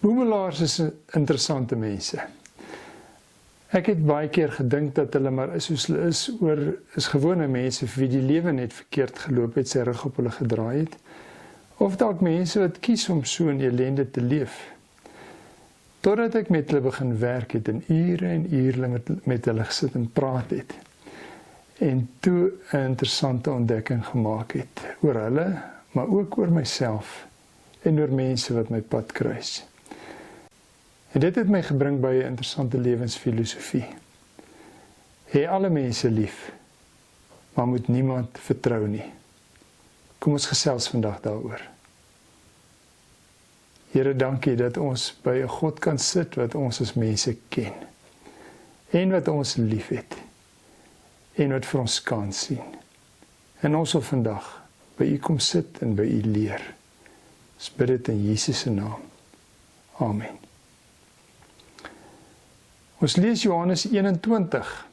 Boemelaars is interessante mense. Ek het baie keer gedink dat hulle maar is soos hulle is gewone mense vir wie die lewe net verkeerd geloop het, sy rug op hulle gedraai het. Of dalk mense wat kies om so in ellende te leef. Totdat ek met hulle begin werk het en ure met hulle gesit en praat het. En toe 'n interessante ontdekking gemaak het oor hulle, maar ook oor myself en oor mense wat my pad kruis. En dit het my gebring by 'n interessante lewensfilosofie. Hê alle mense lief, maar moet niemand vertrou nie. Kom ons gesels vandag daaroor. Here, dankie dat ons by 'n God kan sit wat ons as mense ken. En wat ons liefhet. En wat vir ons kan sien. En ons wil vandag by U kom sit en by U leer. Ons bid dit in Jesus se naam. Amen. Ons lees Johannes 21.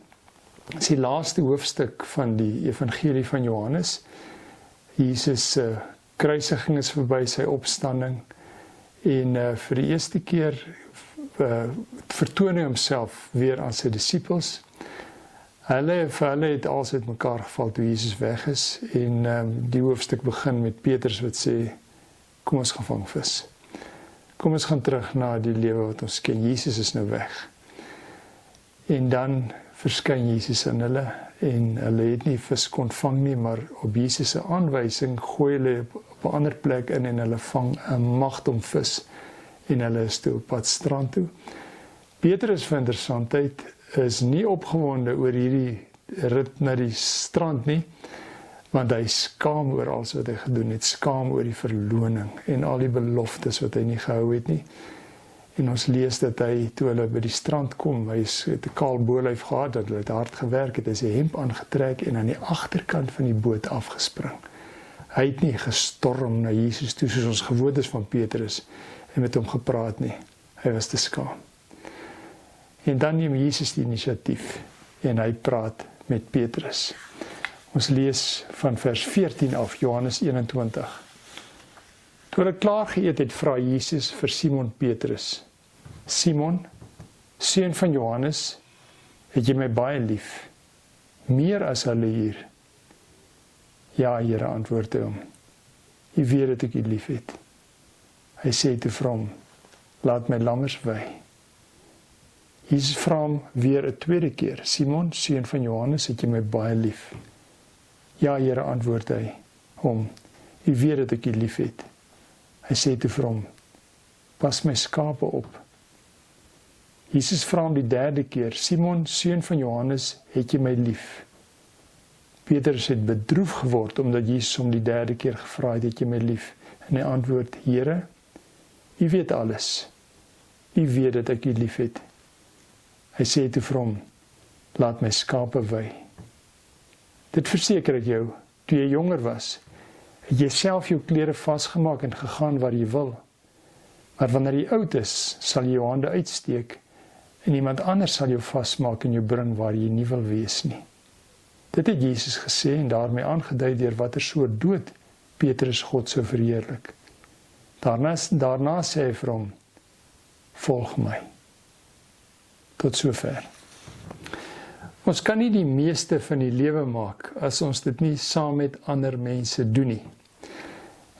Dit is die laaste hoofstuk van die evangelie van Johannes. Jesus se kruisiging is verby, sy opstanding. En vir die eerste keer vertoon hy homself weer aan sy disippels. Vir hulle het alles uit mekaar geval toe Jesus weg is. En die hoofstuk begin met Petrus wat sê, kom ons gaan vang vis. Kom ons gaan terug na die lewe wat ons ken. Jesus is nou weg. En dan verskyn Jesus aan hulle en hulle het nie vis kon vang nie, maar op Jesus se aanwysing gooi hulle op 'n ander plek in en hulle vang 'n magdom vis en hulle is toe op pad strand toe. Petrus vir interessantheid is nie opgewonde oor hierdie rit na die strand nie, want hy skaam oor alles wat hy gedoen het, skaam oor die verloning en al die beloftes wat hy nie gehou het nie. En ons lees dat hy, toe hulle by die strand kom, hy het 'n kaal bolyf gehad, dat hulle het hard gewerk het, hy sy hemp aangetrek en aan die agterkant van die boot afgespring. Hy het nie gestorm na Jesus toe, soos ons gewoond is van Petrus, en met hom gepraat nie. Hy was te skaam. En dan neem Jesus die inisiatief, en hy praat met Petrus. Ons lees van vers 14 af, Johannes 21. Toe hulle klaar geëet het, vra Jesus vir Simon Petrus, Simon, seun van Johannes, het jy my baie lief, meer as hulle hier? Ja, Here, antwoord hy hom, U weet dat ek U lief het. Hy sê toe vir hom, laat my lammers wei. Jesus vra hom weer 'n tweede keer, Simon, seun van Johannes, het jy my baie lief? Ja, Here, antwoord hy hom, U weet dat ek U lief het. Hy sê toe vir hom, pas my skape op. Jesus vra hom die derde keer, Simon, seun van Johannes, het jy my lief? Petrus het bedroef geword, omdat Jesus hom die derde keer gevra het jy my lief? En hy antwoord, Here, U weet alles. U weet dat ek U lief het. Hy sê toe vir hom, laat my skape wei. Dit verseker ek jou, toe jy jonger was, het jy self jou klere vasgemaak en gegaan waar jy wil. Maar wanneer jy oud is, sal jy jou hande uitsteek en iemand anders sal jou vasmaak en jou bring waar jy nie wil wees nie. Dit het Jesus gesê en daarmee aangedui deur watter soort dood Petrus God sou verheerlik. Daarna sê hy vir hom, volg my. Tot sover. Ons kan nie die meeste van die lewe maak as ons dit nie saam met ander mense doen nie.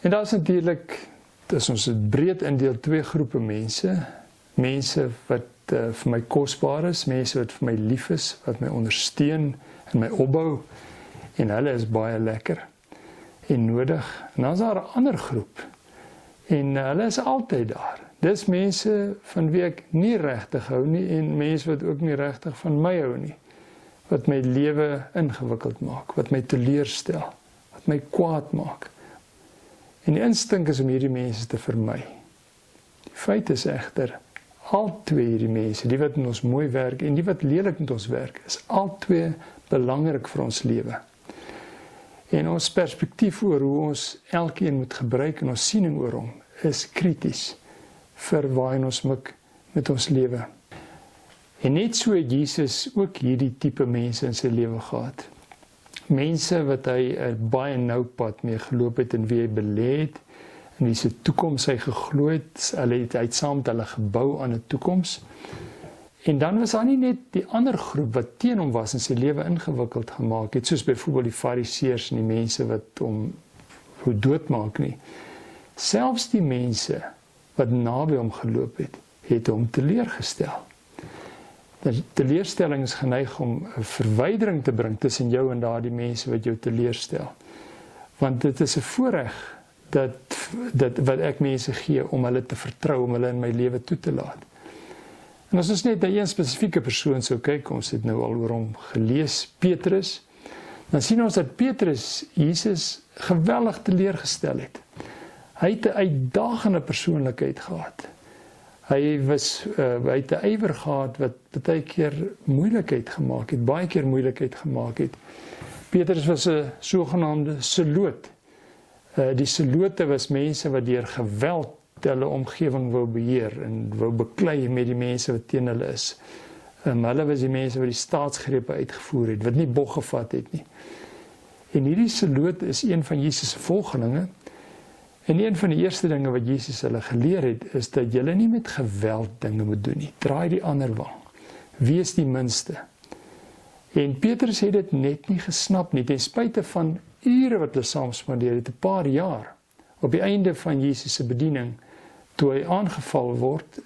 En daar is natuurlik, as ons dit breed indeel, twee groepe mense. Mense wat vir my kosbaar is, mense wat vir my lief is, wat my ondersteun en my opbou, en hulle is baie lekker en nodig. En dan is daar 'n ander groep, en hulle is altyd daar. Dis mense van wie ek nie regtig hou nie, en mense wat ook nie regtig van my hou nie, wat my lewe ingewikkeld maak, wat my teleurstel, wat my kwaad maak. En die instink is om hierdie mense te vermy. Die feit is egter, al twee hierdie mense, die wat met ons mooi werk en die wat lelik met ons werk, is al twee belangrik vir ons lewe. En ons perspektief oor hoe ons elkeen moet gebruik en ons siening oor hom, is krities vir waarheen ons mik met ons lewe. En net so het Jesus ook hierdie tipe mense in sy lewe gehad. Mense wat hy 'n baie nou pad mee geloop het en wie hy belê het, in wie se toekoms hy geglo het. Hy het saam met hulle gebou aan 'n toekoms. En dan was daar nie net die ander groep wat teen hom was en sy lewe ingewikkeld gemaak het, soos byvoorbeeld die fariseërs en die mense wat hom wou doodmaak nie. Selfs die mense wat naby hom geloop het hom teleurgestel. Die teleurstelling is geneig om 'n verwydering te bring tussen jou en daardie mense wat jou teleurstel. Want dit is 'n voorreg wat ek mense gee om hulle te vertrou, om hulle in my lewe toe te laat. En as ons net na een spesifieke persoon sou kyk, ons het nou al oor hom gelees, Petrus, dan sien ons dat Petrus Jesus geweldig teleurgestel het. Hy het 'n uitdagende persoonlikheid gehad. Hy het 'n ywer gehad wat baie keer moeilikheid gemaak het, baie keer moeilikheid gemaak het. Petrus was 'n sogenaamde seloot. Die selote was mense wat deur geweld hulle omgewing wou beheer en wou beklei met die mense wat teen hulle is. Hulle was die mense wat die staatsgrepe uitgevoer het, wat nie bog gevat het nie. En hierdie seloot is een van Jesus se volgelinge. En een van die eerste dinge wat Jesus hulle geleer het, is dat julle nie met geweld dinge moet doen nie. Draai die ander wang. Wees die minste. En Petrus het dit net nie gesnap nie, ten spyte van ure wat hulle saam spandeer het, 'n paar jaar, op die einde van Jesus se bediening, toe hy aangeval word,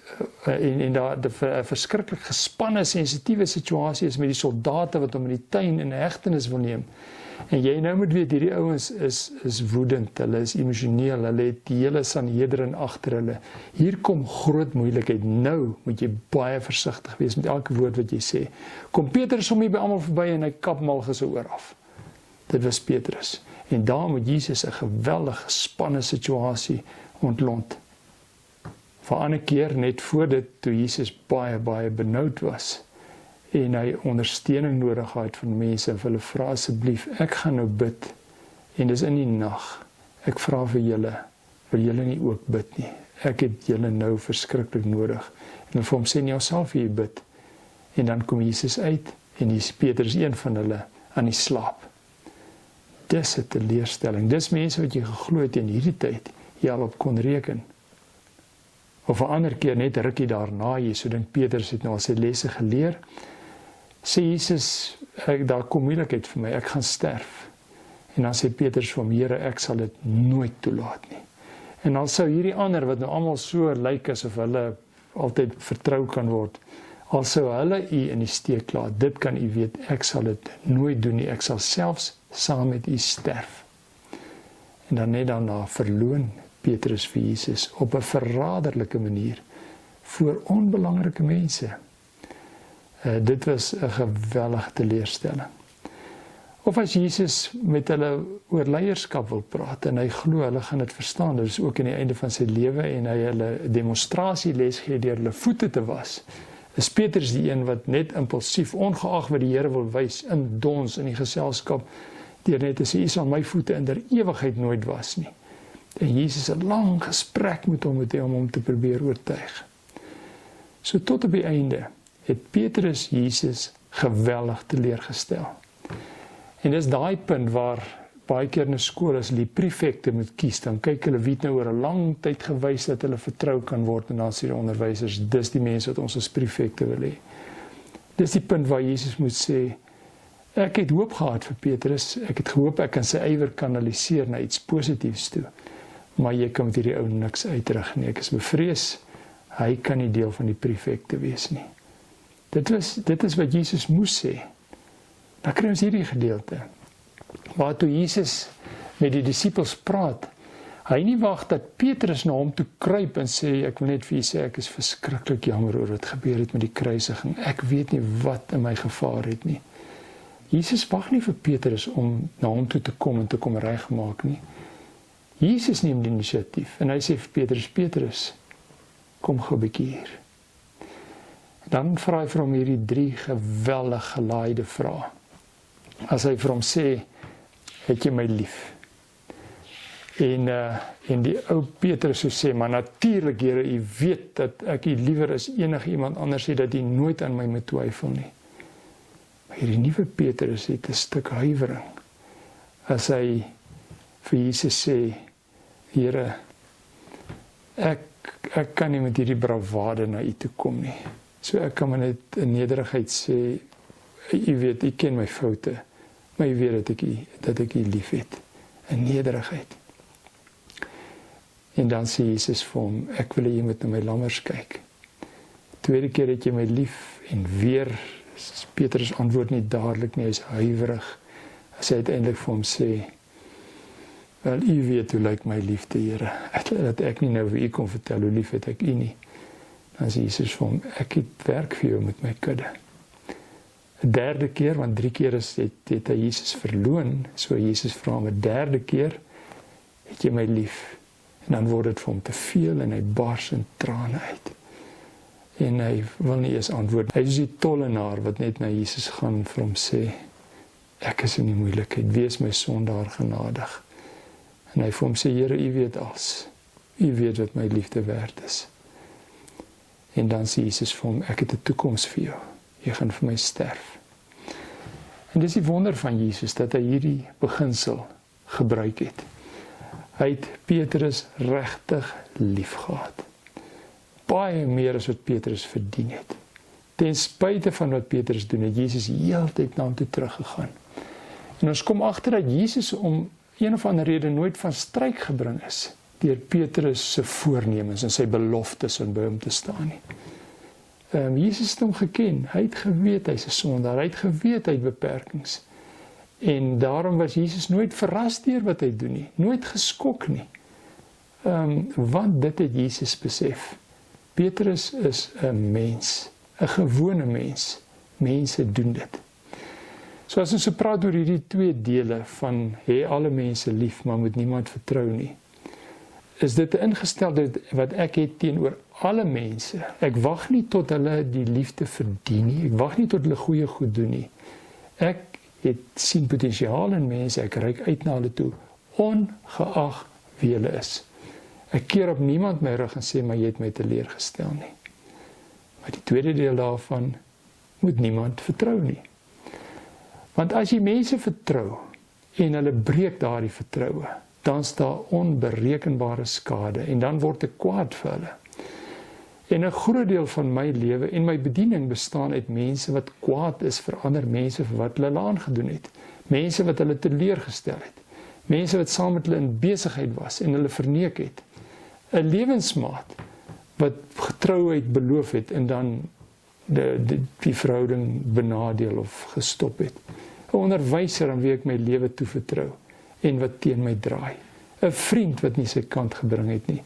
en daar 'n verskriklik gespanne, sensitiewe situasie is met die soldate wat hom in die tuin in hegtenis wil neem. En jy nou moet weet, hierdie ouens is woedend, hulle is emosioneel, hulle het die hele Sanhedrin agter hulle. Hier kom groot moeilikheid. Nou moet jy baie versigtig wees met elke woord wat jy sê. Kom Petrus om hier by almal verby en hy kap mal se oor af. Dit was Petrus. En daar moet Jesus 'n geweldige gespanne situasie ontlont. Vir 'n ander keer, net voor dit, toe Jesus baie benoud was, en hy ondersteuning nodig gehad van mense, en vir hulle vra asseblief, ek gaan nou bid, en dis in die nag, ek vra vir julle, wil julle nie ook bid nie, ek het julle nou verskriklik nodig, en vir hom sê nie jouself hier bid, en dan kom Jesus uit, en Petrus een van hulle aan die slaap. Dis 'n teleurstelling, dis mense wat jy geglo het in hierdie tyd, jy al op kon reken. Of 'n ander keer, net rukkie daarna, jy so dink Petrus het nou al sy lesse geleer, sê Jesus, daar kom moeilikheid vir my, ek gaan sterf. En dan sê Petrus vir hom, Here, ek sal dit nooit toelaat nie. En dan sou hierdie ander, wat nou almal so lyk asof hulle altyd vertrou kan word, al sou hulle u in die steek laat, dit kan u weet, ek sal dit nooit doen nie, ek sal selfs saam met u sterf. En dan net daarna verloon Petrus vir Jesus op 'n verraderlike manier voor onbelangrike mense. Dit was 'n geweldige teleurstelling. Of as Jesus met hulle oor leierskap wil praat en hy glo hulle gaan dit verstaan, dit is ook aan die einde van sy lewe en hy hulle demonstrasieles gee deur hulle voete te was, is Petrus die een wat net impulsief, ongeag wat die Here wil wys, in dons in die geselskap, deur net te sê, U sal my voete in der ewigheid nooit was nie. En Jesus 'n lang gesprek met hom om hom te probeer oortuig. So tot op die einde het Petrus Jesus geweldig teleurgestel. En dis daai punt waar baie keer in 'n skool as die prefekte moet kies, dan kyk hulle wie het nou oor 'n lang tyd gewys dat hulle vertrou kan word, en dan sê die onderwysers, dis die mense wat ons as prefekte wil hê. Dis die punt waar Jesus moet sê, ek het hoop gehad vir Petrus, ek het gehoop ek kan sy ywer kanaliseer na iets positiefs toe, maar jy kan met hierdie ou niks uitrig nie, ek is bevrees, hy kan nie deel van die prefekte wees nie. Dit is wat Jesus moes sê. Dan kry ons hierdie gedeelte, waar toe Jesus met die disippels praat, hy nie wag dat Petrus na hom toe kruip en sê, ek wil net vir u sê, ek is verskriklik jammer oor wat gebeur het met die kruisiging, ek weet nie wat in my gevaar het nie. Jesus wag nie vir Petrus om na hom toe te kom en te kom regmaak nie. Jesus neem die inisiatief, en hy sê vir Petrus, kom gou 'n bietjie hier. Dan vra hy vir hom hierdie 3 geweldig gelaaide vrae. As hy vir hom sê, het jy my lief? En die ou Petrus sou sê, maar natuurlik Here, u weet dat ek u liewer as enige iemand anders het, dat u nooit aan my moet twyfel nie. Maar hierdie nuwe Petrus het 'n stuk huiwering, as hy vir Jesus sê, Here, ek kan nie met hierdie bravade na u toe kom nie. So ek kan maar net in nederigheid sê, u weet, u ken my foute, maar u weet dat ek u lief het, in nederigheid. En dan sê Jesus vir hom, ek wil hê jy moet na my lammers kyk. Tweede keer het jy my lief, en weer, Petrus antwoord nie dadelik nie, hy is huiwerig, as hy uiteindelik vir hom sê, wel, u weet hoe lyk my liefde, Here, dat ek nie nou vir u kon vertel hoe lief het ek u nie. Dan sê Jesus vir hom, ek het werk vir jou met my kudde. 'n derde keer, want 3 keer het hy Jesus verloon, so Jesus vra hom 'n derde keer, het jy my lief? En dan word dit vir hom te veel, en hy bars in trane uit. En hy wil nie eens antwoord. Hy is die tollenaar wat net na Jesus gaan vir hom sê, ek is in die moeilikheid, wees my sondaar genadig. En hy vir hom sê, Here, u weet alles. U weet wat my liefde werd is. En dan sê Jesus vir hom, ek het 'n toekoms vir jou. Jy gaan vir my sterf. En dis die wonder van Jesus, dat hy hierdie beginsel gebruik het. Hy het Petrus regtig lief gehad. Baie meer as wat Petrus verdien het. Ten spyte van wat Petrus doen, het Jesus heeltyd na hom toe teruggegaan. En ons kom agter dat Jesus om een of ander rede nooit van stryk gebring is deur Petrus se voornemens en sy beloftes om by hom te staan nie. Jesus het hom geken, hy het geweet hy's 'n sondaar, hy het geweet hy het beperkings. En daarom was Jesus nooit verras deur wat hy doen nie, nooit geskok nie. Want dit het Jesus besef. Petrus is 'n mens, 'n gewone mens. Mense doen dit. So as ons so praat oor hierdie 2 dele van hê alle mense lief, maar moet niemand vertrou nie, is dit 'n ingesteldheid wat ek het teenoor alle mense. Ek wag nie tot hulle die liefde verdien nie, ek wag nie tot hulle goeie goed doen nie. Ek het sien potensiaal in mense, ek reik uit na hulle toe, ongeag wie hulle is. Ek keer op niemand my rug en sê, maar jy het my teleurgestel nie. Maar die tweede deel daarvan, moet niemand vertrou nie. Want as jy mense vertrou, en hulle breek daardie vertroue, dan is daar onberekenbare skade, en dan word ek kwaad vir hulle. En 'n groot deel van my lewe en my bediening bestaan uit mense wat kwaad is vir ander mense vir wat hulle aangedoen het. Mense wat hulle teleurgestel het. Mense wat saam met hulle in besigheid was en hulle verneek het. 'n Lewensmaat wat getrouheid beloof het en dan die verhouding benadeel of gestop het. 'n Onderwyser aan wie ek my lewe toevertrou en wat teen my draai. 'n Vriend wat nie sy kant gebring het nie.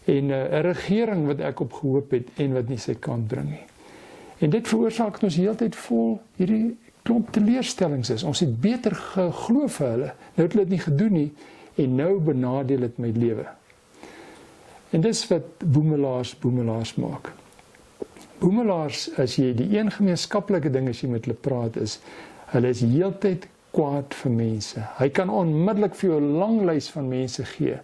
En 'n regering wat ek op gehoop het en wat nie sy kant bring nie. En dit veroorsaak dat ons heeltyd vol hierdie klomp teleurstellings is. Ons het beter geglo vir hulle. Nou het hulle dit nie gedoen nie en nou benadeel dit my lewe. En dis wat boemelaars maak. Boemelaars, as jy die een gemeenskaplike ding as jy met hulle praat is, hulle is heeltyd kwaad vir mense. Hy kan onmiddellik vir jou 'n lang lys van mense gee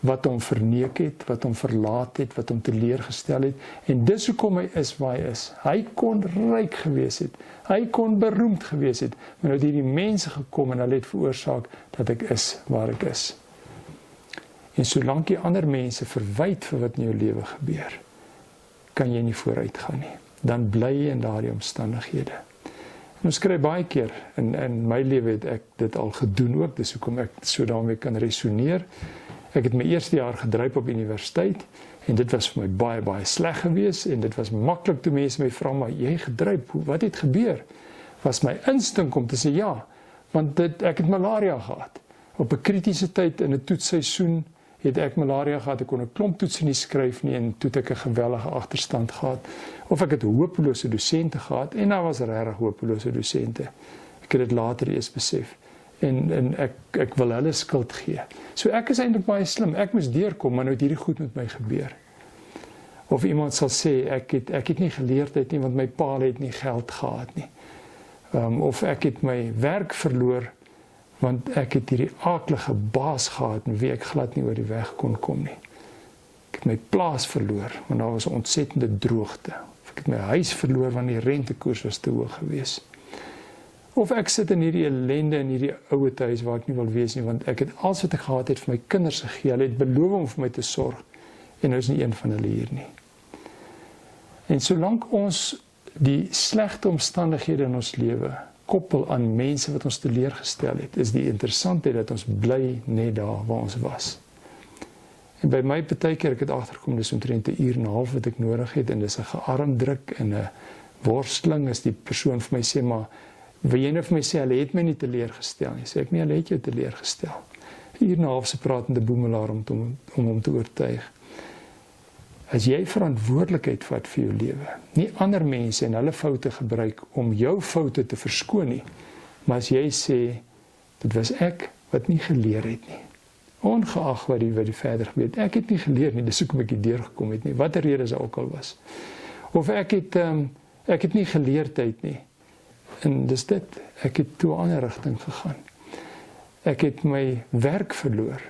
wat hom verneek het, wat hom verlaat het, wat hom teleurgestel het, en dis hoekom hy is waar hy is. Hy kon ryk gewees het, hy kon beroemd gewees het, maar nou het hierdie mense gekom en hulle het veroorsaak dat ek is waar ek is. En solank jy ander mense verwyd vir wat in jou lewe gebeur, kan jy nie vooruit gaan nie. Dan bly jy in daardie omstandighede. En ons kry baie keer, in my lewe het ek dit al gedoen ook, dis hoekom ek so daarmee kan resoneer. Ek het my eerste jaar gedryf op universiteit, en dit was vir my baie, baie sleg gewees, en dit was maklik toe mense my vra, maar jy gedryf, wat het gebeur? Was my instink om te sê ja, want ek het malaria gehad. Op 'n kritiese tyd in 'n toetsseisoen het ek malaria gehad, ek kon 'n klomp toetse nie skryf nie, en toe het ek 'n gewellige agterstand gehad. Of ek het hopelose dosente gehad, en daar was regtig hopelose dosente. Ek het dit later eers besef. En ek wil hulle skuld gee. So ek is eintlik baie slim, ek moes deurkom, maar nou het hierdie goed met my gebeur. Of iemand sal sê, ek het nie geleerdheid nie, want my pa het nie geld gehad nie. Of ek het my werk verloor, want ek het hierdie aaklige baas gehad, en wie ek glad nie oor die weg kon kom nie. Ek het my plaas verloor, want daar was 'n ontsettende droogte. Of ek het my huis verloor, want die rentekoers was te hoog geweest. Of ek sit in hierdie ellende in hierdie ouer huis waar ek nie wil wees nie, want ek het alles wat ek gehad het vir my kinders gegee. Hulle het beloof om vir my te sorg. En nou is nie een van hulle hier nie. En solank ons die slegte omstandighede in ons lewe koppel aan mense wat ons teleurgestel het, is die interessantheid dat ons bly net daar waar ons was. En by my partykeer, ek het agtergekom, dis omtrent 'n uur en 'n half wat ek nodig het, en dis 'n gearmdruk en 'n worsteling, as die persoon vir my sê, maar wil jy nou vir my sê, hulle het my nie teleurgestel nie? Sê ek, nee, hulle het jou teleurgestel. 'n uur en 'n half se pratende boemelaar om hom te oortuig. As jy verantwoordelikheid vat vir jou lewe, nie ander mense en hulle foute gebruik om jou foute te verskoon nie, maar as jy sê, dit was ek wat nie geleer het nie, ongeag wat die verder gebeur, ek het nie geleer nie, dis hoekom ek hier deurgekom het nie, wat 'n rede ook al was, of ek het nie geleerdheid nie, en dis dit, ek het toe 'n ander rigting gegaan, ek het my werk verloor,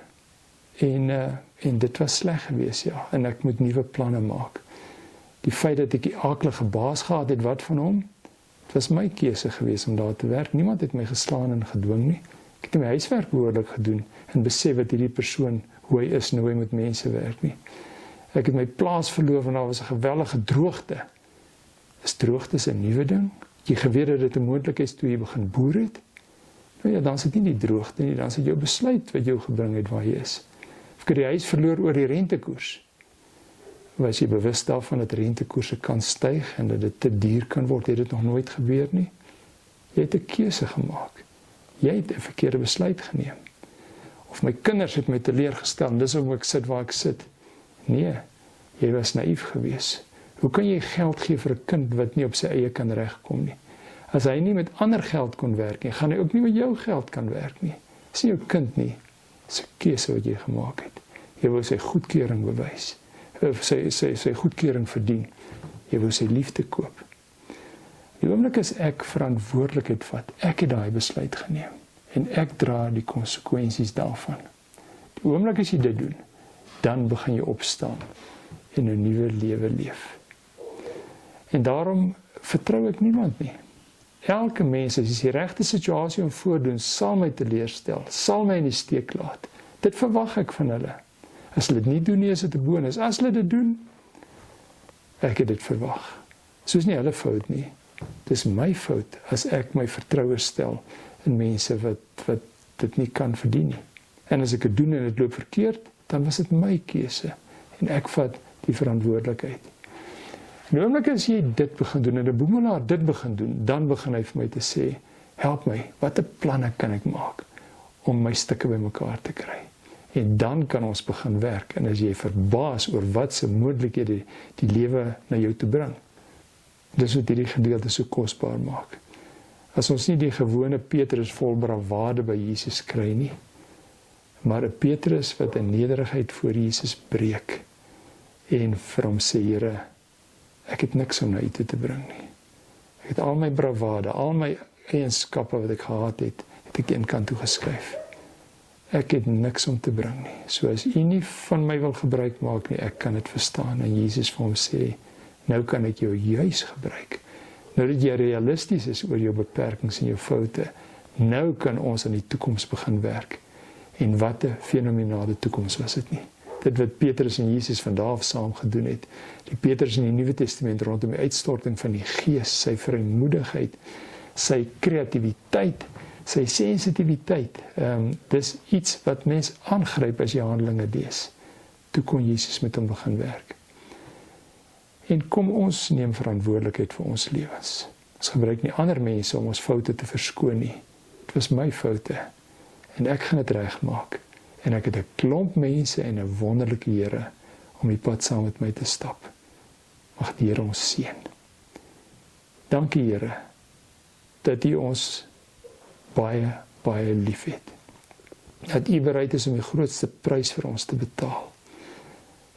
en dit was sleg geweest, ja, en ek moet nuwe planne maak. Die feit dat ek die aaklige baas gehad het, wat van hom? Het was my keuse geweest om daar te werk. Niemand het my geslaan en gedwing nie. Ek het my huiswerk behoorlik gedoen en besef wat hierdie persoon, hoe hy is en hoe hy met mense werk nie. Ek het my plaas verloor want daar was 'n geweldige droogte. Is droogtes 'n nuwe ding? Jy geweet dat dit 'n moontlikheid is toe jy begin boer het? Nou ja, dan is dit nie die droogte nie, dan is dit jou besluit wat jou gebring het waar jy is. Of ek die huis verloor oor die rentekoers. Was jy bewus daarvan dat rentekoerse kan styg en dat dit te duur kan word? Het dit nog nooit gebeur nie? Jy het 'n keuse gemaak. Jy het 'n verkeerde besluit geneem. Of my kinders het my teleurgestel en dis hoekom ek sit waar ek sit. Nee, jy was naïef geweest. Hoe kan jy geld gee vir 'n kind wat nie op sy eie kan regkom nie? As hy nie met ander geld kon werk nie, gaan hy ook nie met jou geld kan werk nie. Dis nie jou kind nie. Dis 'n keuse wat jy gemaak het. Jy wou sy goedkeuring bewys. Sy goedkeuring verdien. Jy wou sy liefde koop. Die oomblik as ek verantwoordelikheid vat, ek het daai besluit geneem. En ek dra die konsekwensies daarvan. Die oomblik as jy dit doen, dan begin jy opstaan en 'n nuwe lewe leef. En daarom vertrou ek niemand nie. Elke mens, as jy die regte situasie om voordoen, sal my teleurstel, sal my in die steek laat. Dit verwag ek van hulle. As hulle dit nie doen nie, is dit 'n bonus. As hulle dit doen, ek het dit verwag. Soos nie hulle fout nie. Dis my fout as ek my vertroue stel in mense wat dit nie kan verdien nie. En as ek dit doen en dit loop verkeerd, dan was dit my keuse. En ek vat die verantwoordelikheid. En die oomblik as jy dit begin doen en 'n boemelaar dit begin doen, dan begin hy vir my te sê, help my, watter planne kan ek maak om my stukke bymekaar te kry? En dan kan ons begin werk. En as jy verbaas oor wat se moontlikhede die lewe na jou toe bring, dis wat hierdie gedeelte so kosbaar maak. As ons nie die gewone Petrus vol bravade by Jesus kry nie, maar 'n Petrus wat in nederigheid voor Jesus breek en vir hom sê, Here, ek het niks om na U toe te bring nie. Ek het al my bravade, al my eienskappe wat ek gehad het, het ek een kant toe geskuif. Ek het niks om te bring nie. So as U nie van my wil gebruik maak nie, ek kan dit verstaan. En Jesus vir hom sê, nou kan ek jou juis gebruik. Nou dat jy realisties is oor jou beperkings en jou foute, nou kan ons aan die toekoms begin werk. En wat 'n fenominale toekoms was dit nie. Dit wat Petrus en Jesus van daar af saam gedoen het. Die Petrus in die Nuwe Testament rondom die uitstorting van die Gees, sy vrymoedigheid, sy kreatiwiteit, sy sensitiwiteit. Dis iets wat mens aangryp as jy Handelinge lees. Toe kon Jesus met hom begin werk. En kom ons neem verantwoordelikheid vir ons lewens. Ons gebruik nie ander mense om ons foute te verskoon nie. Dit was my foute. En ek gaan dit regmaak. En ek het 'n klomp mense en 'n wonderlike Here om die pad saam met my te stap. Mag die Here ons seën. Dankie Here dat U ons baie, baie liefhet. Dat U bereid is om die grootste prys vir ons te betaal.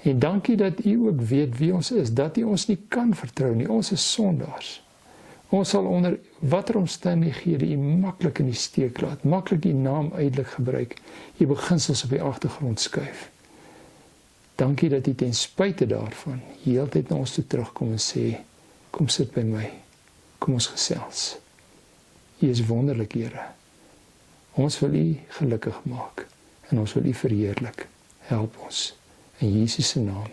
En dankie dat U ook weet wie ons is, dat U ons nie kan vertrou nie. Ons is sondaars. Ons sal onder watter omstandighede U maklik in die steek laat, maklik U naam uitelik gebruik, U beginsels op die agtergrond skuif. Dankie dat U ten spyte daarvan heeltyd na ons toe terugkom en sê, kom sit by my, kom ons gesels. U is wonderlik, Here. Ons wil U gelukkig maak en ons wil U verheerlik. Help ons. In Jesus se naam.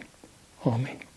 Amen.